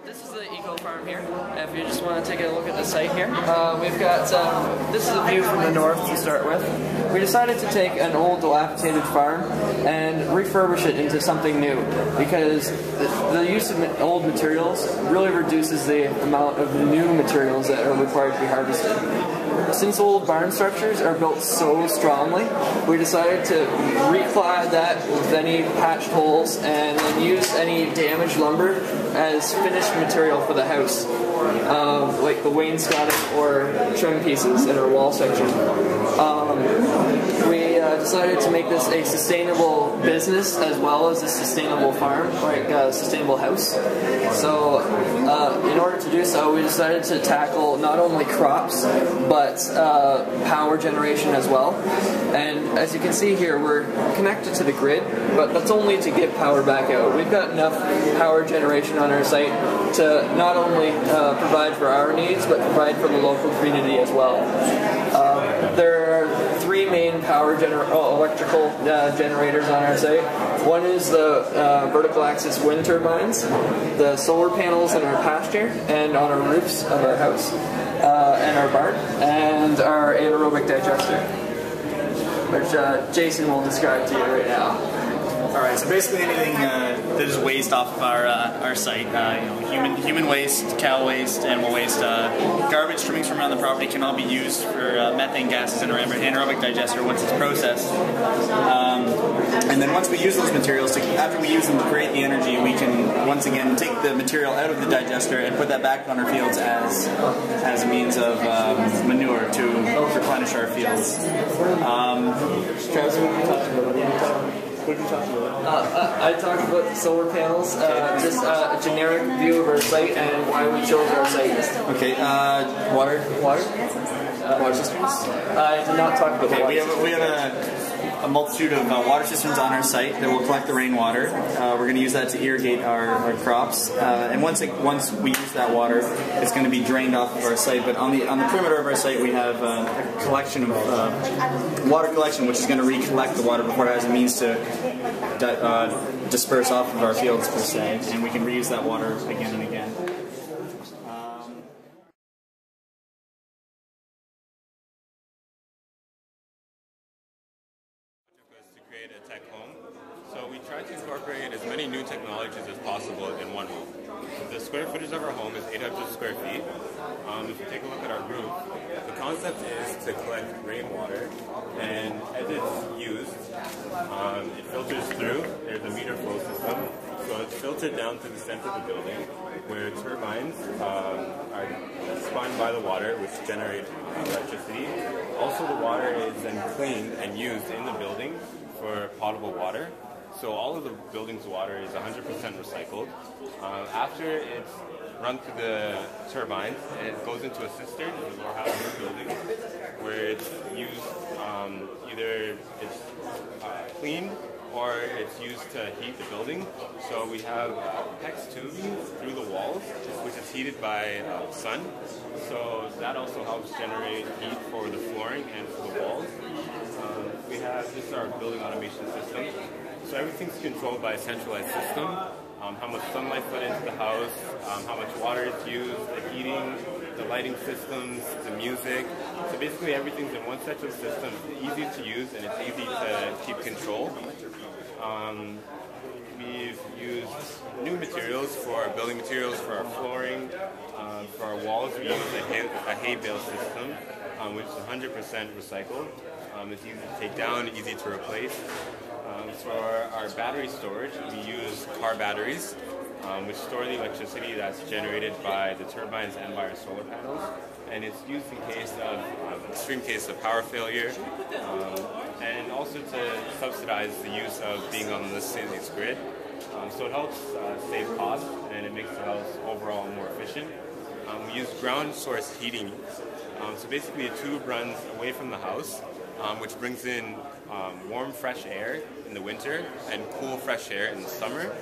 This is the eco farm here. If you just want to take a look at the site here, we've got this is a view from the north to start with. We decided to take an old dilapidated farm and refurbish it into something new because the use of old materials really reduces the amount of new materials that are required to be harvested. Since old barn structures are built so strongly, we decided to reclad that with any patched holes and then use any damaged lumber as finished material for the house, like the wainscoting or trim pieces in our wall section. We decided to make this a sustainable business as well as a sustainable farm, like a sustainable house. So in order to do so, we decided to tackle not only crops, but power generation as well. And as you can see here, we're connected to the grid, but that's only to get power back out. We've got enough power generation on our site to not only provide for our needs, but provide for the local community as well. There are three main electrical generators on our site. One is the vertical axis wind turbines, the solar panels in our pasture and on our roofs of our house and our barn, and our anaerobic digester, which Jason will describe to you right now. Alright, so basically anything that is waste off of our site, human waste, cow waste, animal waste, garbage trimmings from around the property can all be used for methane gases in our anaerobic digester once it's processed. And then once we use those materials, after we use them to create the energy, we can once again take the material out of the digester and put that back on our fields as a means of manure to replenish our fields. Travis, what did you talk about? I talked about the solar panels, just a generic view of our site and why we chose our site. Okay, water cisterns? I did not talk about water cisterns. We have a multitude of water cisterns on our site that will collect the rainwater. We're going to use that to irrigate our crops, and once we use that water, it's going to be drained off of our site. But on the perimeter of our site, we have a collection of water collection, which is going to recollect the water before it has a means to disperse off of our fields per se, and we can reuse that water again and again. To create a tech home. So we try to incorporate as many new technologies as possible in one home. The square footage of our home is 800 square feet. If you take a look at our roof, the concept is to collect rainwater, and as it's used, it filters through. There's a meter flow system, so it's filtered down to the center of the building, where turbines are spun by the water, which generate electricity. Also, the water is then cleaned and used in the building for potable water. So all of the building's water is 100% recycled. After it's run through the turbines, it goes into a cistern in the lower half of the building, where it's used, either it's cleaned or it's used to heat the building. So we have PEX tubing through the walls, which is heated by sun. So that also helps generate heat for the flooring and for the walls. This is our building automation system. So everything's controlled by a centralized system. How much sunlight let into the house, how much water is used, the heating, the lighting systems, the music. So basically everything's in one central system. It's easy to use and it's easy to keep control. We've used new materials for our building materials, for our flooring, for our walls. We use a hay bale system, which is 100% recycled. It's easy to take down, easy to replace. For our battery storage, we use car batteries, which store the electricity that's generated by the turbines and by our solar panels. And it's used in case of extreme case of power failure, and also to subsidize the use of being on the city's grid. So it helps save costs, and it makes the house overall more efficient. We use ground source heating. So basically a tube runs away from the house, which brings in warm, fresh air in the winter and cool, fresh air in the summer.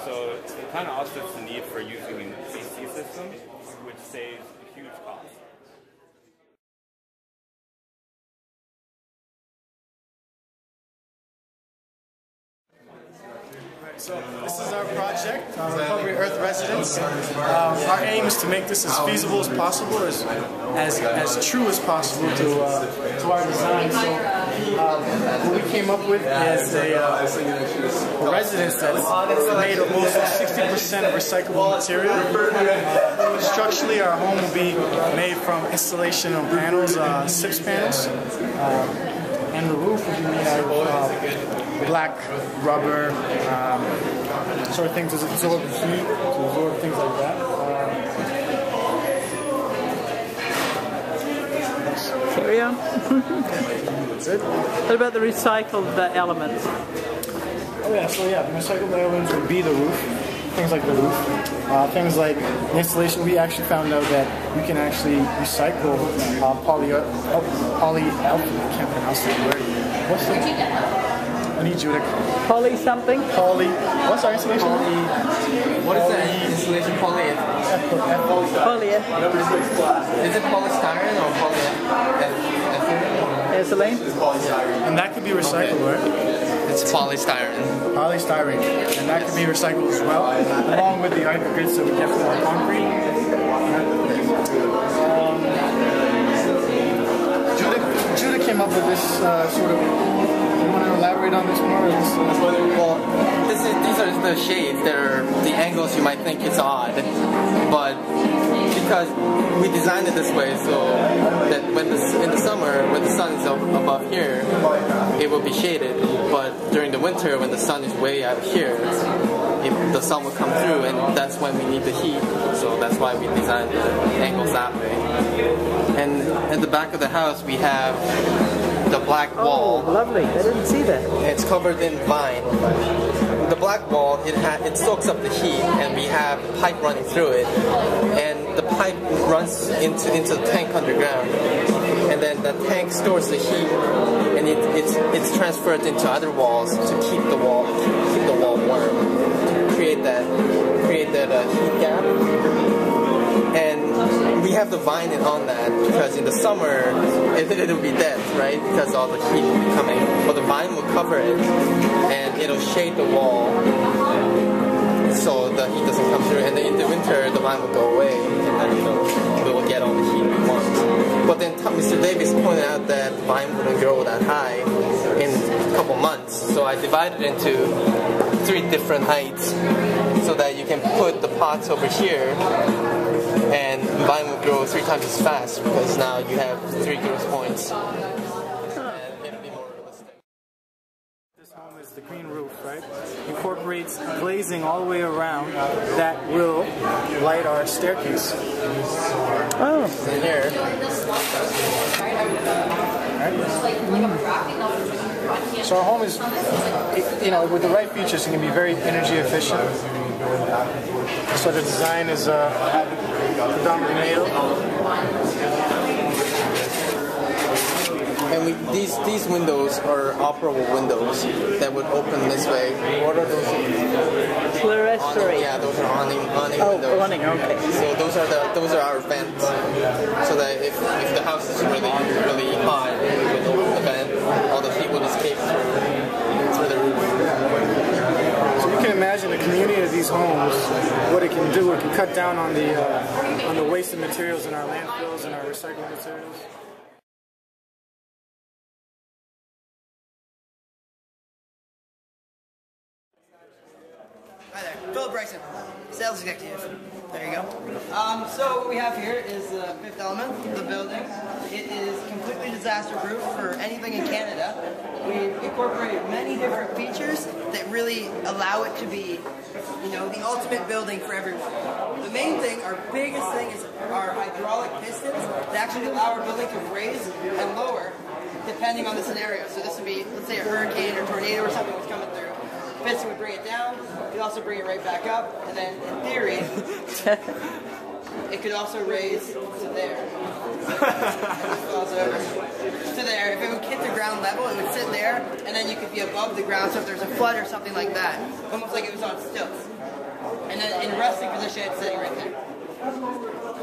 So it kind of offsets the need for using an AC system, which saves a huge cost. So this is our project, Recovery Earth Residence. Our aim is to make this as feasible as possible, as true as possible to our design. So what we came up with is a residence that's made of mostly 60% of recyclable material. Structurally, our home will be made from installation of panels, 6 panels, and the roof will be made out of black rubber, sort of things to absorb heat, to absorb things like that. Carry on. That's it. What about the recycled elements? Oh yeah, so yeah, the recycled elements would be the roof, things like the roof, things like the installation. We actually found out that you can actually recycle I can't pronounce that word. What's the? I need you to... Poly something? What's our installation? What is that installation? Polyethylene. Is it polystyrene or Ethylene? And that could be recycled, right? It's polystyrene. Polystyrene. And that could be recycled as well, along with the aggregates that we get from our concrete. Judah came up with this sort of... You want to elaborate on this more? Well, these are the shades. They're the angles you might think it's odd, but because we designed it this way so that in the summer when the sun is above here, it will be shaded. But during the winter when the sun is way out here, the sun will come through, and that's when we need the heat. So that's why we designed the angles that way. And at the back of the house we have the black wall. Oh, lovely. I didn't see that. It's covered in vine. The black wall, it soaks up the heat, and we have a pipe running through it. And the pipe runs into the tank underground. And then the tank stores the heat, and it's transferred into other walls to keep the wall warm, to create that heat gap. And we have the vine on that because in the summer it'll be dead, right? Because all the heat will be coming. But the vine will cover it and it'll shade the wall so the heat doesn't come through. And then in the winter the vine will go away and then we will get all the heat we want. But then Mr. Davis pointed out that the vine wouldn't grow that high in a couple months. So I divided it into 3 different heights so that you can put the pots over here and vine will grow 3 times as fast because now you have 3 growth points. And it'll be more realistic. This home is the green roof, right? Incorporates glazing all the way around that will light our staircase. Oh. In here. Right. So our home is, with the right features, it can be very energy efficient. So the design is predominantly made. And these windows are operable windows that would open this way. What are those? Clerestory. Yeah, those are awning windows. Oh, awning, okay. So those are our vents. So that if the house is really hot, we can open the vent, all the heat will escape through the roof. So you can imagine the community of these homes, what it can do. It can cut down on the wasted materials in our landfills and our recycled materials. Hi there, Philip Bryson, sales executive. There you go. So what we have here is the 5th element of the building. It is completely disaster-proof for anything in Canada. We incorporate many different features that really allow it to be, the ultimate building for everyone. The main thing, our biggest thing, is our hydraulic pistons that actually allow our building to raise and lower depending on the scenario. So this would be, let's say, a hurricane or tornado or something was coming through. Piston would bring it down, you'd also bring it right back up, and then in theory, it could also raise to there. To there. If it would hit the ground level, it would sit there, and then you could be above the ground, so if there's a flood or something like that, almost like it was on stilts. And then in resting position, it's sitting right there.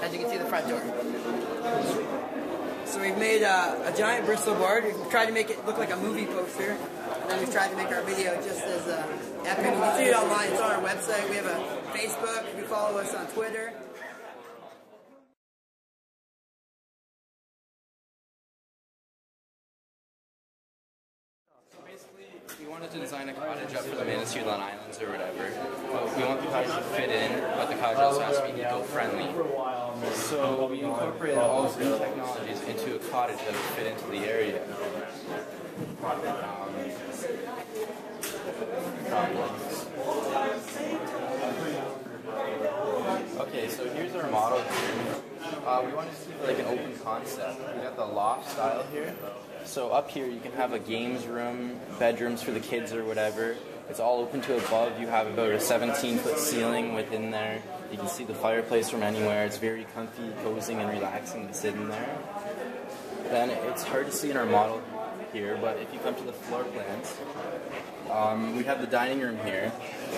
As you can see the front door. So we've made a giant Bristol board. We've tried to make it look like a movie poster. And then we tried to make our video just as epic. You can see it online. It's on our website. We have a Facebook. You can follow us on Twitter. We wanted to design a cottage up for the Manasuelan Islands or whatever. But we want the cottage to fit in, but the cottage also has to be eco-friendly. So we incorporated all of these technologies into a cottage that would fit into the area. Okay, so here's our model here. We wanted to keep like an open concept. We got the loft style here. So up here you can have a games room, bedrooms for the kids or whatever. It's all open to above. You have about a 17-foot ceiling within there. You can see the fireplace from anywhere. It's very comfy, cozy, and relaxing to sit in there. Then it's hard to see in our model here, but if you come to the floor plans, we have the dining room here,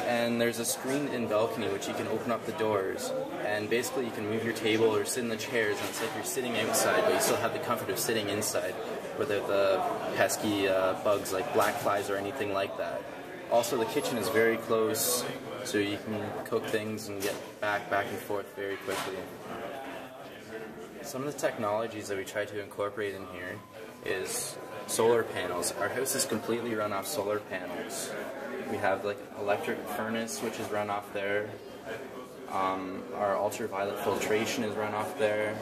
and there's a screened-in balcony which you can open up the doors, and basically you can move your table or sit in the chairs, and it's like you're sitting outside, but you still have the comfort of sitting inside without the pesky bugs like black flies or anything like that. Also, the kitchen is very close, so you can cook things and get back and forth very quickly. Some of the technologies that we try to incorporate in here is solar panels. Our house is completely run off solar panels. We have like electric furnace which is run off there. Our ultraviolet filtration is run off there.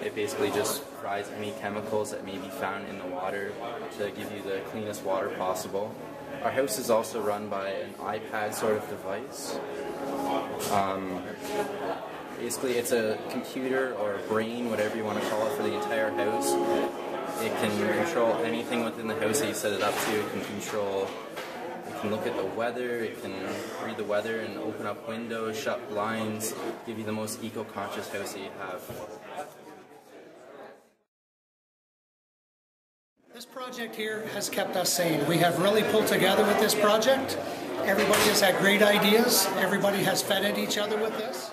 It basically just fries any chemicals that may be found in the water to give you the cleanest water possible. Our house is also run by an iPad sort of device. Basically it's a computer or a brain, whatever you want to call it, for the entire house. It can control anything within the house that you set it up to. It can look at the weather, it can read the weather and open up windows, shut blinds, give you the most eco-conscious house that you have. This project here has kept us sane. We have really pulled together with this project. Everybody has had great ideas. Everybody has fed at each other with this.